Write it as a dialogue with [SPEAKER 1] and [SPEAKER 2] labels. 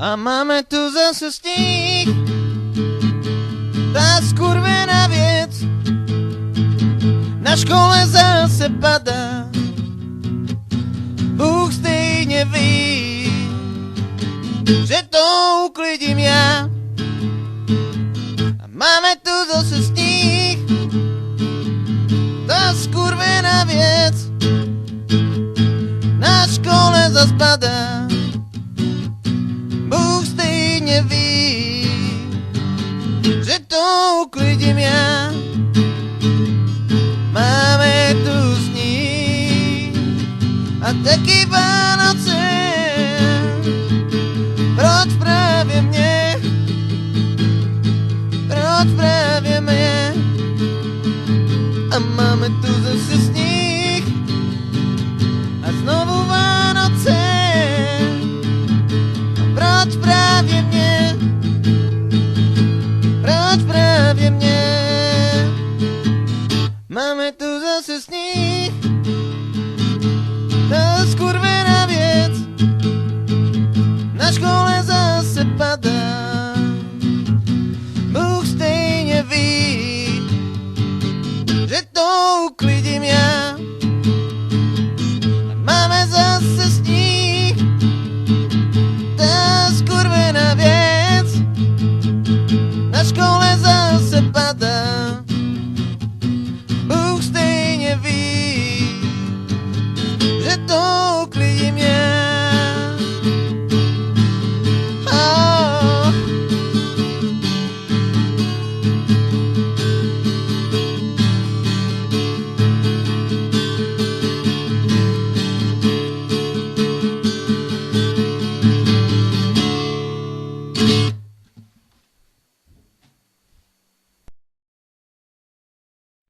[SPEAKER 1] A máme tu zase sníh, tá skurvená vec. Na škole zase padá, Bůh stejne ví, že to uklidím ja. A máme tu zase sníh, tá skurvená vec. Na škole zase padá, Bůh stejne ví, že to uklidím ja. Máme tu sníh a taky Vánoce. Proč právě mě? Proč právě mě? A máme tu zase sníh a znovu Vánoce. Proč právě mě? Proč právě mě? Máme tu zase sníh, tá skurvená